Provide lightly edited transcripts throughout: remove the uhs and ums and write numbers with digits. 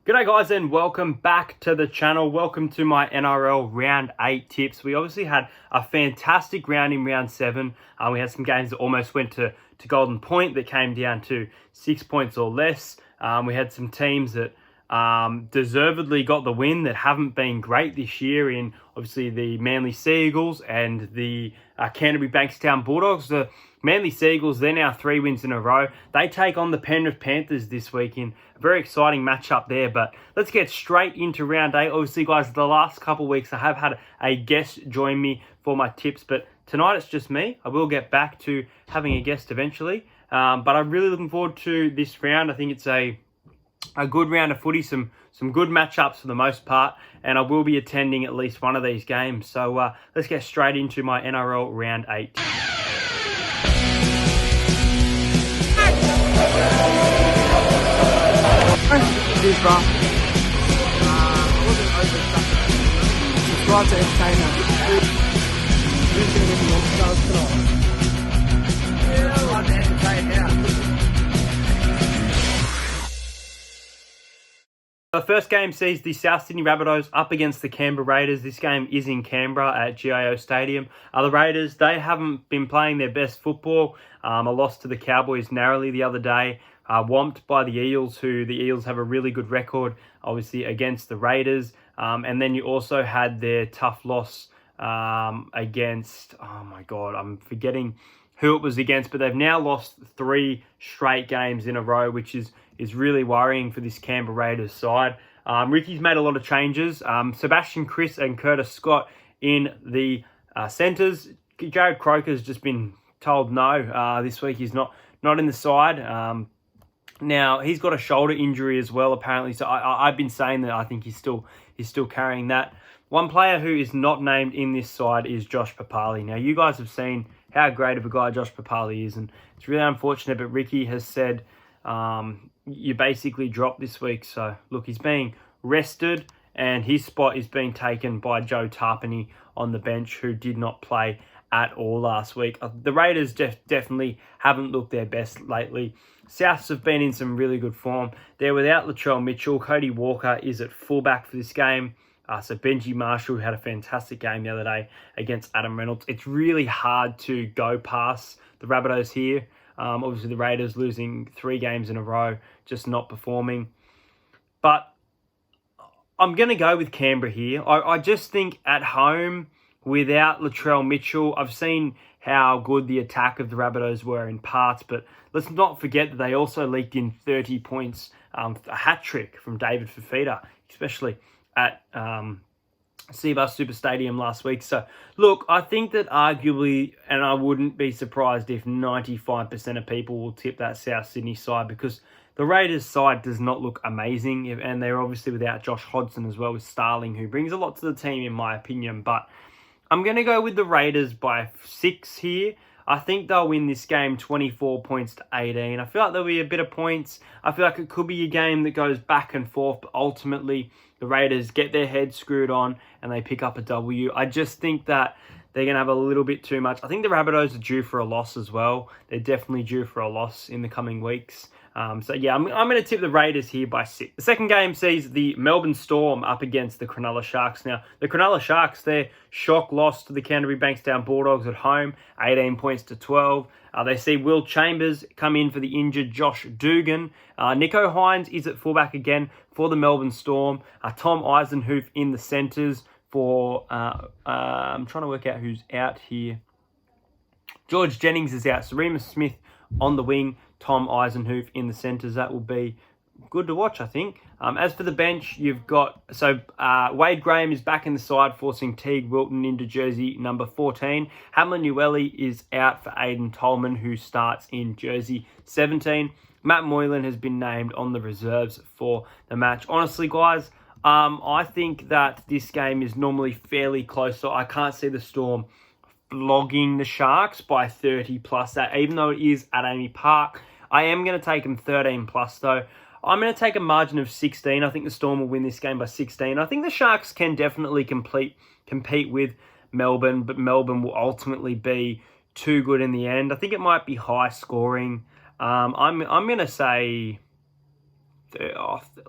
G'day guys and welcome back to the channel. Welcome to my NRL Round 8 tips. We obviously had a fantastic round in Round 7. We had some games that almost went to golden point that came down to 6 points or less. We had some teams that deservedly got the win that haven't been great this year in obviously the Manly Sea Eagles and the Canterbury Bankstown Bulldogs. The Manly Sea Eagles, they're now 3 wins in a row. They take on the Penrith Panthers this week in a very exciting matchup there. But let's get straight into Round 8. Obviously, guys, the last couple of weeks I have had a guest join me for my tips, but tonight it's just me. I will get back to having a guest eventually. But I'm really looking forward to this round. I think it's a good round of footy, some good matchups for the most part, and I will be attending at least one of these games. So let's get straight into my NRL Round 8. Cheers, bro. I wasn't overstuck. Subscribe to Entertainer. Who's going to win the All-Stars tonight? Yeah, I like to entertain now. The first game sees the South Sydney Rabbitohs up against the Canberra Raiders. This game is in Canberra at GIO Stadium. The Raiders, they haven't been playing their best football. A loss to the COWBOYS narrowly the other day. Whomped by the EELS, who the EELS have a really good record, obviously, against the Raiders. And then you also had their tough loss against, oh my God, I'm forgetting who it was against, but they've now lost 3 straight games in a row, which is really worrying for this Canberra Raiders side. Ricky's made a lot of changes. Sebastian Kris and Curtis Scott in the centres. Jared Croker's just been told no. This week he's not in the side. Now, he's got a shoulder injury as well, apparently. So I've been saying that I think he's still carrying that. One player who is not named in this side is Josh Papali. Now, you guys have seen how great of a guy Josh Papali is, and it's really unfortunate, but Ricky has said you basically dropped this week. So, look, he's being rested, and his spot is being taken by Joe Tarpany on the bench, who did not play at all last week. The Raiders definitely haven't looked their best lately. Souths have been in some really good form. They're without Latrell Mitchell. Cody Walker is at fullback for this game. So Benji Marshall had a fantastic game the other day against Adam Reynolds. It's really hard to go past the Rabbitohs here. Obviously, the Raiders losing 3 games in a row, just not performing. But I'm going to go with Canberra here. I just think at home, without Latrell Mitchell, I've seen how good the attack of the Rabbitohs were in parts, but let's not forget that they also leaked in 30 points, a hat-trick from David Fifita, especially at Seabus Super Stadium last week. So, look, I think that arguably, and I wouldn't be surprised if 95% of people will tip that South Sydney side, because the Raiders side does not look amazing, and they're obviously without Josh Hodgson as well, with Starling, who brings a lot to the team in my opinion. But I'm going to go with the Raiders by 6 here. I think they'll win this game 24 points to 18. I feel like there'll be a bit of points. I feel like it could be a game that goes back and forth, but ultimately the Raiders get their head screwed on and they pick up a W. I just think that they're going to have a little bit too much. I think the Rabbitohs are due for a loss as well. They're definitely due for a loss in the coming weeks. So yeah, I'm going to tip the Raiders here by 6. The second game sees the Melbourne Storm up against the Cronulla Sharks. Now, the Cronulla Sharks, their shock loss to the Canterbury Bankstown Bulldogs at home, 18 points to 12. They see Will Chambers come in for the injured Josh Dugan. Nico Hines is at fullback again for the Melbourne Storm. Tom Eisenhuth in the centres for, I'm trying to work out who's out here. George Jennings is out. Remus Smith on the wing. Tom Eisenhuth in the centres. That will be good to watch, I think. As for the bench, you've got... So, Wade Graham is back in the side, forcing Teague Wilton into jersey number 14. Hamlin Ueli is out for Aidan Tolman, who starts in jersey 17. Matt Moylan has been named on the reserves for the match. Honestly, guys, I think that this game is normally fairly close, so I can't see the Storm flogging the Sharks by 30 plus that, even though it is at Amy Park. I am going to take them 13 plus though. I'm going to take a margin of 16. I think the Storm will win this game by 16. I think the Sharks can definitely compete with Melbourne, but Melbourne will ultimately be too good in the end. I think it might be high scoring. I'm going to say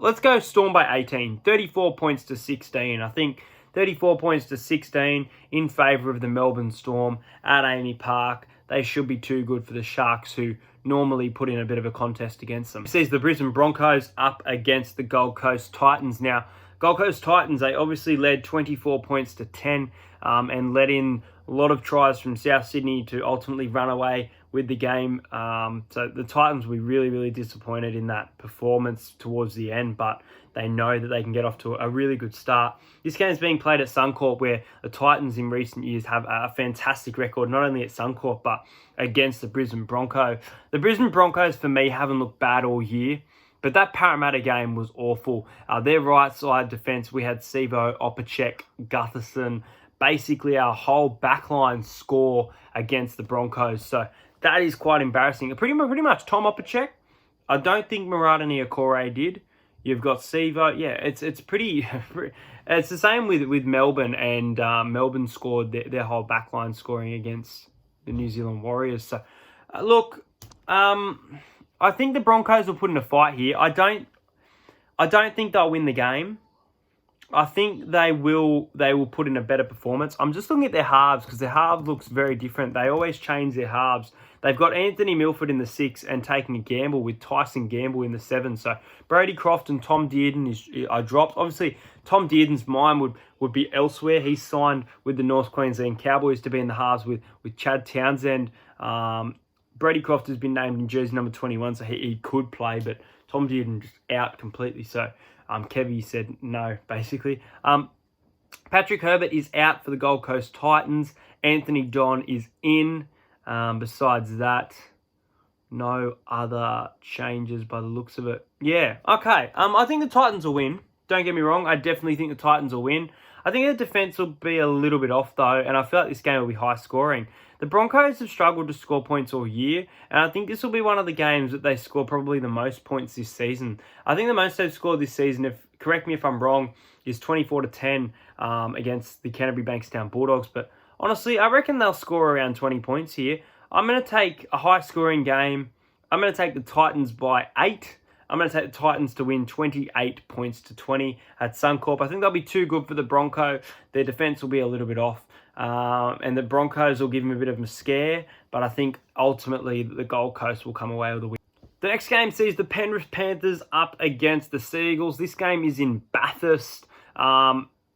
let's go Storm by 18. 34 points to 16. I think 34 points to 16 in favour of the Melbourne Storm at Amy Park. They should be too good for the Sharks, who normally put in a bit of a contest against them. This is the Brisbane Broncos up against the Gold Coast Titans. Now, Gold Coast Titans, they obviously led 24 points to 10 and let in a lot of tries from South Sydney to ultimately run away with the game. So the Titans were really, really disappointed in that performance towards the end, but they know that they can get off to a really good start. This game is being played at Suncorp, where the Titans in recent years have a fantastic record, not only at Suncorp, but against the Brisbane Broncos. The Brisbane Broncos, for me, haven't looked bad all year, but that Parramatta game was awful. Their right side defence, we had Sivo, Opacek, Gutherson, basically our whole backline score against the Broncos. So that is quite embarrassing. Pretty much Tom Opacek. I don't think Murata Niokore did. You've got Sivo. Yeah, it's pretty... It's the same with Melbourne, and Melbourne scored their whole backline scoring against the New Zealand Warriors. So, look, I think the Broncos will put in a fight here. I don't think they'll win the game. I think they will put in a better performance. I'm just looking at their halves, because their halves looks very different. They always change their halves. They've got Anthony Milford in the 6 and taking a gamble with Tyson Gamble in the 7. So Brady Croft and Tom Dearden are dropped. Obviously, Tom Dearden's mind would be elsewhere. He's signed with the North Queensland Cowboys to be in the halves with Chad Townsend. Brady Croft has been named in jersey number 21, so he could play, but Tom Dearden just out completely. So Kevy said no, basically. Patrick Herbert is out for the Gold Coast Titans. Anthony Don is in. Besides that, no other changes by the looks of it. Yeah, okay. I think the Titans will win. Don't get me wrong. I definitely think the Titans will win. I think the defense will be a little bit off, though, and I feel like this game will be high scoring. The Broncos have struggled to score points all year, and I think this will be one of the games that they score probably the most points this season. I think the most they've scored this season, correct me if I'm wrong, is 24-10 against the Canterbury Bankstown Bulldogs, but honestly, I reckon they'll score around 20 points here. I'm going to take a high-scoring game. I'm going to take the Titans by 8. I'm going to take the Titans to win 28 points to 20 at Suncorp. I think they'll be too good for the Bronco. Their defense will be a little bit off. And the Broncos will give them a bit of a scare. But I think ultimately the Gold Coast will come away with a win. The next game sees the Penrith Panthers up against the Seagulls. This game is in Bathurst.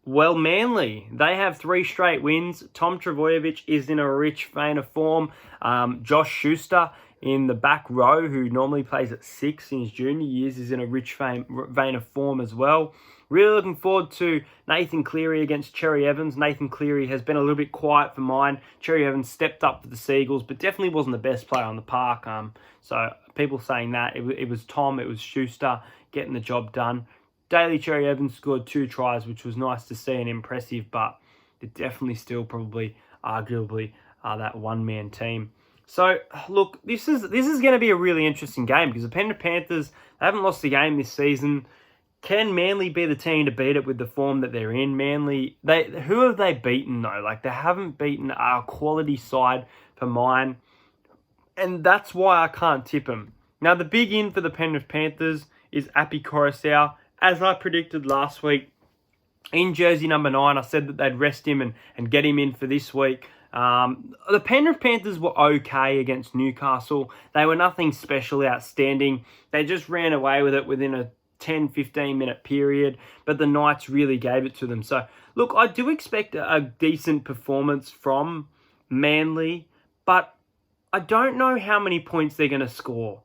Well, Manly, they have 3 straight wins. Tom Trbojevic is in a rich vein of form. Josh Schuster in the back row, who normally plays at 6 in his junior years, is in a rich vein of form as well. Really looking forward to Nathan Cleary against Cherry Evans. Nathan Cleary has been a little bit quiet for mine. Cherry Evans stepped up for the Seagulls, but definitely wasn't the best player on the park. So people saying that, it was Tom, it was Schuster getting the job done. Daly Cherry Evans scored 2 tries, which was nice to see and impressive, but they're definitely still probably, arguably, that one-man team. So, look, this is going to be a really interesting game, because the Penrith Panthers, they haven't lost a game this season. Can Manly be the team to beat it with the form that they're in? Manly, who have they beaten, though? Like, they haven't beaten a quality side for mine, and that's why I can't tip them. Now, the big in for the Penrith Panthers is Api Coruscant. As I predicted last week, in jersey number 9, I said that they'd rest him and get him in for this week. The Penrith Panthers were okay against Newcastle. They were nothing special, outstanding. They just ran away with it within a 10-15 minute period, but the Knights really gave it to them. So, look, I do expect a decent performance from Manly, but I don't know how many points they're going to score.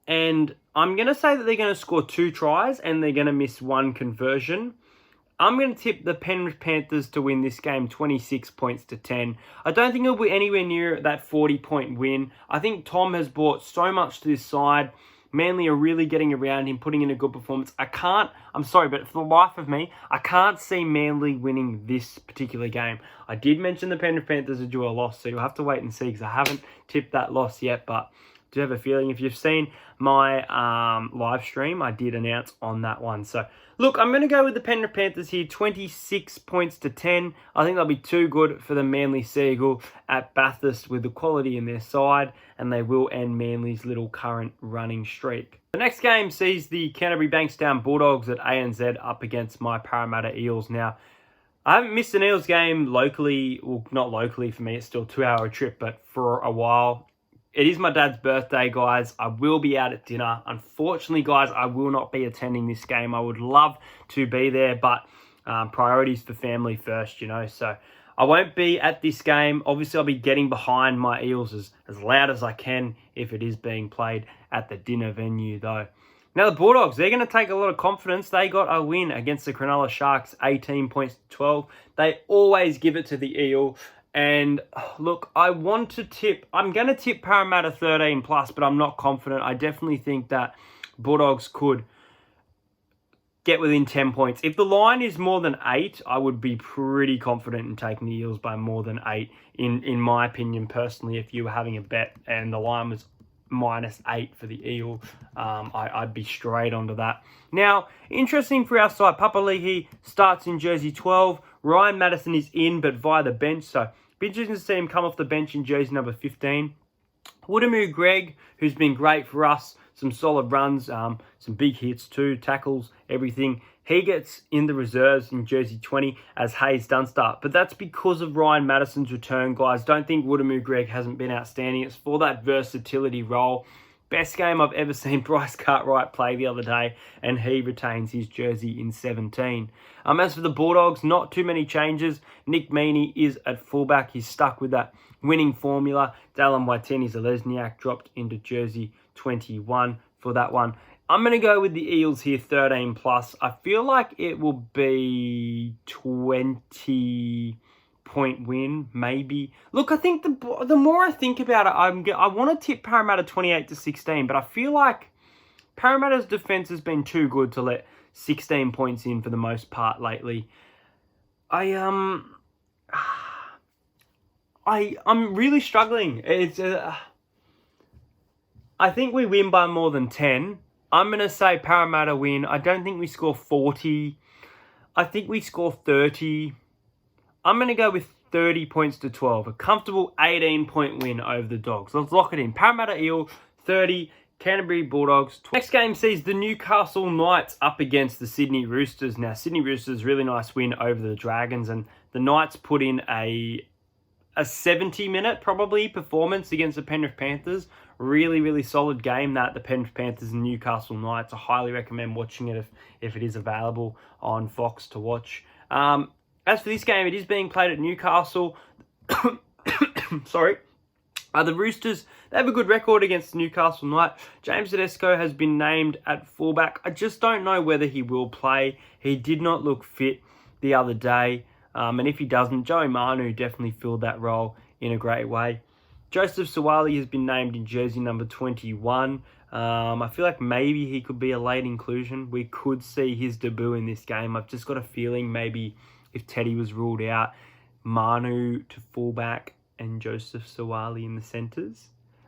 And I'm going to say that they're going to score 2 tries and they're going to miss 1 conversion. I'm going to tip the Penrith Panthers to win this game 26 points to 10. I don't think it'll be anywhere near that 40-point win. I think Tom has brought so much to this side. Manly are really getting around him, putting in a good performance. I'm sorry, but for the life of me, I can't see Manly winning this particular game. I did mention the Penrith Panthers are due a loss, so you'll have to wait and see, because I haven't tipped that loss yet, but do have a feeling. If you've seen my live stream, I did announce on that one. So, look, I'm going to go with the Penrith Panthers here, 26 points to 10. I think they'll be too good for the Manly Seagull at Bathurst with the quality in their side, and they will end Manly's little current running streak. The next game sees the Canterbury Bankstown Bulldogs at ANZ up against my Parramatta Eels. Now, I haven't missed an Eels game locally, well, not locally for me, it's still a 2-hour trip, but for a while. It is my dad's birthday, guys. I will be out at dinner. Unfortunately, guys, I will not be attending this game. I would love to be there, but priorities for family first, you know. So I won't be at this game. Obviously, I'll be getting behind my Eels as loud as I can if it is being played at the dinner venue, though. Now, the Bulldogs, they're going to take a lot of confidence. They got a win against the Cronulla Sharks, 18 points to 12. They always give it to the Eel. And look, I'm going to tip Parramatta 13 plus, but I'm not confident. I definitely think that Bulldogs could get within 10 points. If the line is more than 8, I would be pretty confident in taking the Eels by more than 8, in my opinion, personally, if you were having a bet and the line was -8 for the Eel, I'd be straight onto that. Now, interesting for our side, Papali'i starts in jersey 12. Ryan Madison is in, but via the bench, so be interesting to see him come off the bench in jersey number 15. Woodamoo Greg, who's been great for us, some solid runs, some big hits too, tackles, everything. He gets in the reserves in jersey 20 as Hayes Dunster. But that's because of Ryan Madison's return, guys. Don't think Woodamoo Greg hasn't been outstanding. It's for that versatility role. Best game I've ever seen Bryce Cartwright play the other day, and he retains his jersey in 17. As for the Bulldogs, not too many changes. Nick Meaney is at fullback. He's stuck with that winning formula. Dallin Waitini-Zelezniak dropped into jersey 21 for that one. I'm going to go with the Eels here, 13 plus. I feel like it will be 20-point win, maybe. Look, I think the more I think about it, I want to tip Parramatta 28-16, but I feel like Parramatta's defense has been too good to let 16 points in for the most part lately. I'm really struggling. I think we win by more than 10. I'm going to say Parramatta win. I don't think we score 40. I think we score 30. I'm going to go with 30 points to 12. A comfortable 18-point win over the Dogs. Let's lock it in. Parramatta Eel, 30. Canterbury Bulldogs. Next game sees the Newcastle Knights up against the Sydney Roosters. Now, Sydney Roosters, really nice win over the Dragons. And the Knights put in a 70-minute, probably, performance against the Penrith Panthers. Really, really solid game that the Penrith Panthers and Newcastle Knights. I highly recommend watching it if it is available on Fox to watch. As for this game, it is being played at Newcastle. Sorry. The Roosters, they have a good record against the Newcastle Knights. James Tedesco has been named at fullback. I just don't know whether he will play. He did not look fit the other day. And if he doesn't, Joey Manu definitely filled that role in a great way. Joseph Suwali has been named in jersey number 21. I feel like maybe he could be a late inclusion. We could see his debut in this game. I've just got a feeling maybe if Teddy was ruled out, Manu to fullback and Joseph Suwali in the centres.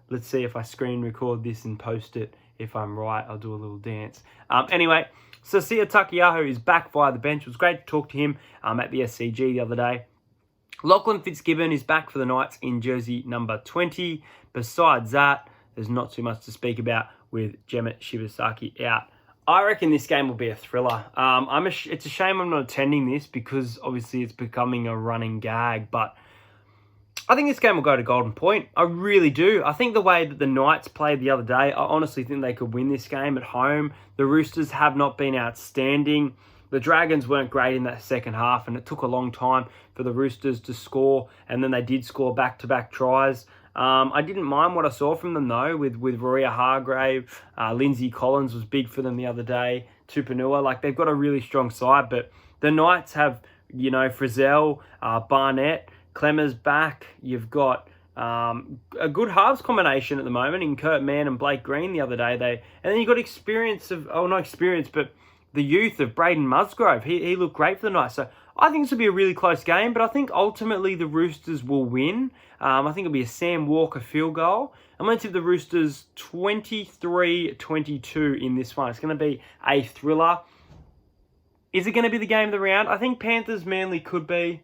Let's see if I screen record this and post it. If I'm right, I'll do a little dance. Anyway, Sasia Takiyaho is back via the bench. It was great to talk to him at the SCG the other day. Lachlan Fitzgibbon is back for the Knights in jersey number 20. Besides that, there's not too much to speak about with Jemmet Shibasaki out. I reckon this game will be a thriller. It's a shame I'm not attending this because obviously it's becoming a running gag, but I think this game will go to Golden Point. I really do. I think the way that the Knights played the other day, I honestly think they could win this game at home. The Roosters have not been outstanding. The Dragons weren't great in that second half, and it took a long time for the Roosters to score, and then they did score back-to-back tries. I didn't mind what I saw from them, though, with Roria Hargrave. Lindsay Collins was big for them the other day. Tupanua, like, they've got a really strong side, but the Knights have, you know, Frizzell, Barnett, Clemmer's back. You've got a good halves combination at the moment in Kurt Mann and Blake Green the other day. And then you've got not experience, but the youth of Braden Musgrove. He looked great for the Knights. So I think this will be a really close game, but I think ultimately the Roosters will win. I think it'll be a Sam Walker field goal. I'm going to tip the Roosters 23-22 in this one. It's going to be a thriller. Is it going to be the game of the round? I think Panthers Manly could be.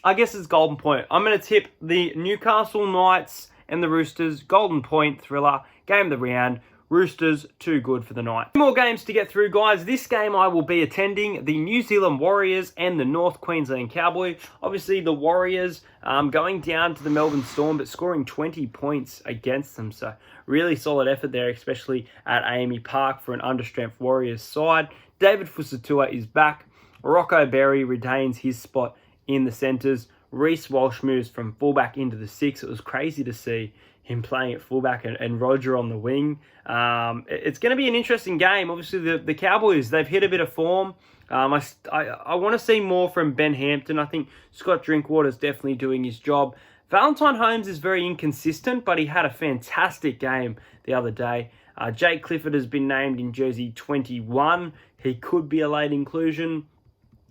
I guess it's golden point. I'm going to tip the Newcastle Knights and the Roosters. Golden point thriller. Game of the round. Roosters, too good for the night. Two more games to get through, guys. This game I will be attending the New Zealand Warriors and the North Queensland Cowboys. Obviously, the Warriors going down to the Melbourne Storm, but scoring 20 points against them. So, really solid effort there, especially at AAMI Park for an understrength Warriors side. David Fusatua is back. Rocco Berry retains his spot in the centres. Reece Walsh moves from fullback into the 6. It was crazy to see him playing at fullback and Roger on the wing. It's going to be an interesting game. Obviously, the Cowboys, they've hit a bit of form. I want to see more from Ben Hampton. I think Scott Drinkwater's definitely doing his job. Valentine Holmes is very inconsistent, but he had a fantastic game the other day. Jake Clifford has been named in jersey 21. He could be a late inclusion,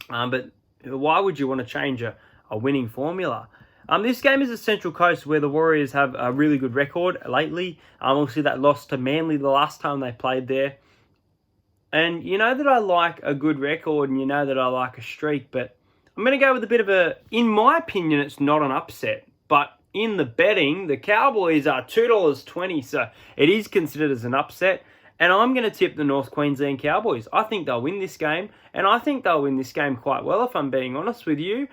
but why would you want to change a winning formula? This game is at Central Coast, where the Warriors have a really good record lately. Obviously, that loss to Manly the last time they played there. And you know that I like a good record, and you know that I like a streak, but I'm going to go with a bit of a, in my opinion, it's not an upset. But in the betting, the Cowboys are $2.20, so it is considered as an upset. And I'm going to tip the North Queensland Cowboys. I think they'll win this game, and I think they'll win this game quite well, if I'm being honest with you.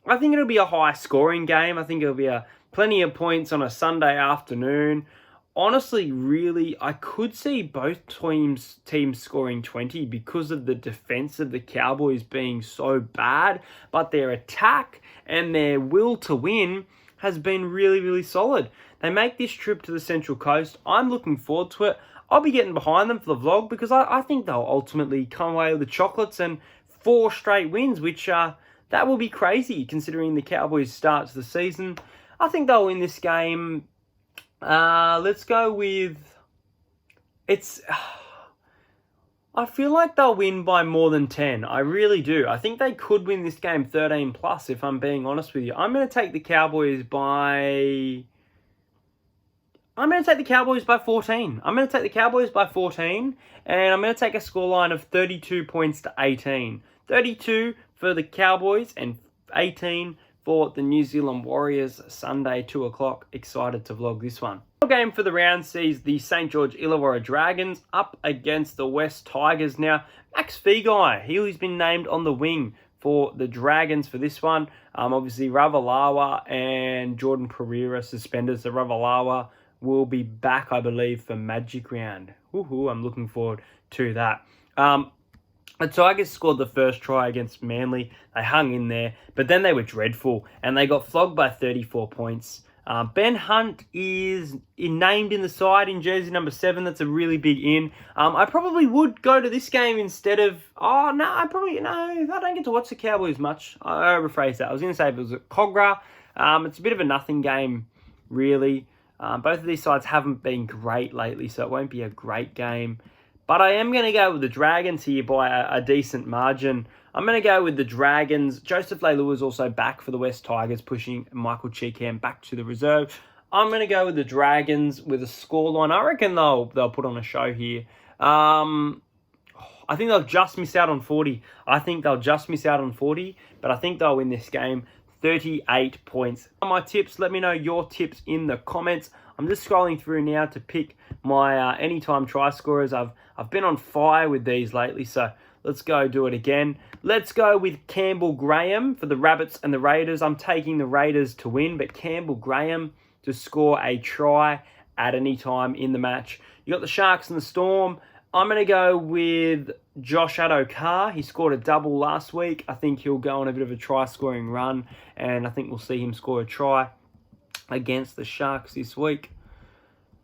I think it'll be a high-scoring game. I think it'll be plenty of points on a Sunday afternoon. Honestly, really, I could see both teams scoring 20 because of the defense of the Cowboys being so bad, but their attack and their will to win has been really, really solid. They make this trip to the Central Coast. I'm looking forward to it. I'll be getting behind them for the vlog because I think they'll ultimately come away with the chocolates and 4 straight wins, which that will be crazy considering the Cowboys' start to the season. I think they'll win this game. Let's go with... I feel like they'll win by more than 10. I really do. I think they could win this game 13 plus, if I'm being honest with you. I'm going to take the Cowboys by 14. I'm going to take the Cowboys by 14, and I'm going to take a scoreline of 32 points to 18. 32 for the Cowboys and 18 for the New Zealand Warriors. Sunday, 2 o'clock. Excited to vlog this one. The game for the round sees the St. George Illawarra Dragons up against the West Tigers. Now, Max Feagai, he's been named on the wing for the Dragons for this one. Obviously, Ravalawa and Jordan Pereira suspended. So Ravalawa will be back, I believe, for Magic Round. Woohoo, I'm looking forward to that. The Tigers scored the first try against Manly. They hung in there, but then they were dreadful, and they got flogged by 34 points. Ben Hunt is named in the side in jersey number 7. That's a really big in. I probably would go to this game instead of... I don't get to watch the Cowboys much. I rephrase that. I was going to say if it was at Cogra. It's a bit of a nothing game, really. Both of these sides haven't been great lately, so it won't be a great game. But I am going to go with the Dragons here by a decent margin. I'm going to go with the Dragons. Joseph Leilua is also back for the West Tigers, pushing Michael Cheekham back to the reserve. I'm going to go with the Dragons with a scoreline. I reckon they'll put on a show here. I think they'll just miss out on 40. But I think they'll win this game 38 points. My tips, let me know your tips in the comments. I'm just scrolling through now to pick my anytime try scorers. I've been on fire with these lately, so let's go do it again. Let's go with Campbell Graham for the Rabbits and the Raiders. I'm taking the Raiders to win, but Campbell Graham to score a try at any time in the match. You got the Sharks and the Storm. I'm going to go with Josh Addo-Carr. He scored a double last week. I think he'll go on a bit of a try-scoring run, and I think we'll see him score a try against the Sharks this week.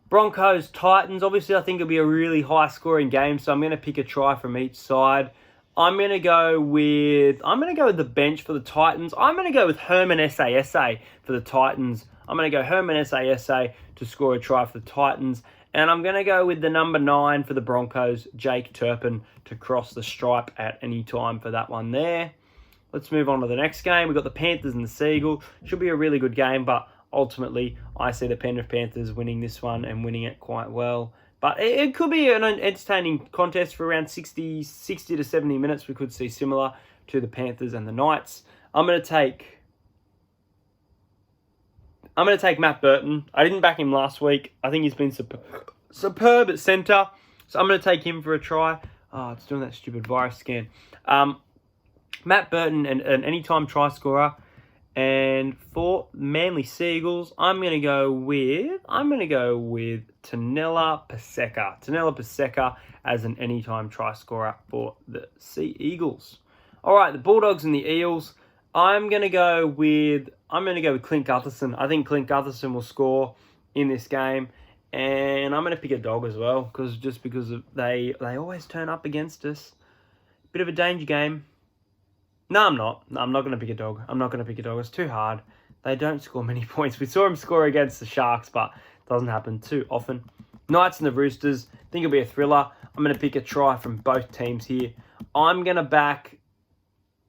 Broncos, Titans. Obviously, I think it'll be a really high-scoring game, so I'm going to pick a try from each side. I'm going to go with the bench for the Titans. I'm going to go with Herman Sasa for the Titans. I'm going to go Herman Sasa to score a try for the Titans. And I'm going to go with the number 9 for the Broncos, Jake Turpin, to cross the stripe at any time for that one there. let's move on to the next game. We've got the Panthers and the Seagulls. Should be a really good game, but ultimately, I see the Penrith Panthers winning this one and winning it quite well. But it could be an entertaining contest for around 60 to 70 minutes. We could see similar to the Panthers and the Knights. I'm going to take Matt Burton. I didn't back him last week. I think he's been superb at centre. So I'm going to take him for a try. Oh, it's doing that stupid virus scan. Matt Burton, an anytime try scorer. And for Manly Seagulls, I'm going to go with Tanela Paseka. Tanela Paseka as an anytime try scorer for the Sea Eagles. All right, the Bulldogs and the Eels. I'm going to go with Clint Gutherson. I think Clint Gutherson will score in this game, and I'm going to pick a dog as well because they always turn up against us. Bit of a danger game. No, I'm not. No, I'm not going to pick a dog. It's too hard. They don't score many points. We saw him score against the Sharks, but it doesn't happen too often. Knights and the Roosters. I think it'll be a thriller. I'm going to pick a try from both teams here. I'm going to back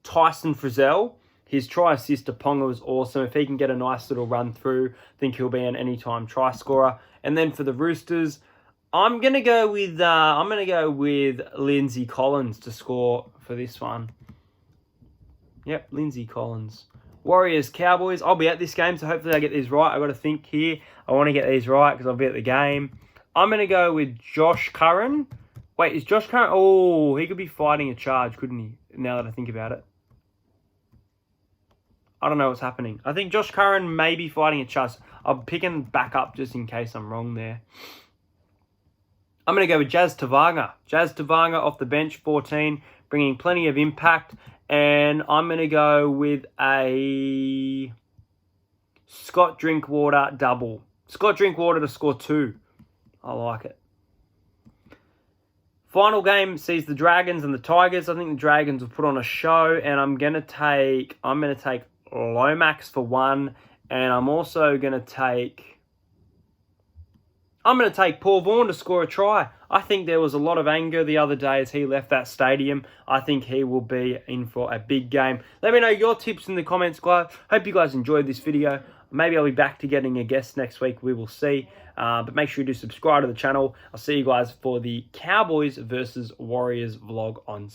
Tyson Frizzell. His try assist to Ponga was awesome. If he can get a nice little run through, I think he'll be an anytime try scorer. And then for the Roosters, I'm going to go with Lindsay Collins to score for this one. Yep, Lindsay Collins. Warriors, Cowboys. I'll be at this game, so hopefully I get these right. I've got to think here. I want to get these right because I'll be at the game. I'm going to go with Josh Curran. Wait, is Josh Curran... Oh, he could be fighting a charge, couldn't he? Now that I think about it. I don't know what's happening. I think Josh Curran may be fighting a charge. I'm picking back up just in case I'm wrong there. I'm going to go with Jazz Tavanga. Jazz Tavanga off the bench, 14, bringing plenty of impact. And I'm going to go with a Scott Drinkwater double. Scott Drinkwater to score 2. I like it. Final game sees the Dragons and the Tigers. I think the Dragons will put on a show, and I'm going to take Lomax for 1, and I'm also going to take Paul Vaughan to score a try. I think there was a lot of anger the other day as he left that stadium. I think he will be in for a big game. Let me know your tips in the comments, guys. Hope you guys enjoyed this video. Maybe I'll be back to getting a guest next week. We will see. But make sure you do subscribe to the channel. I'll see you guys for the Cowboys versus Warriors vlog on Sunday.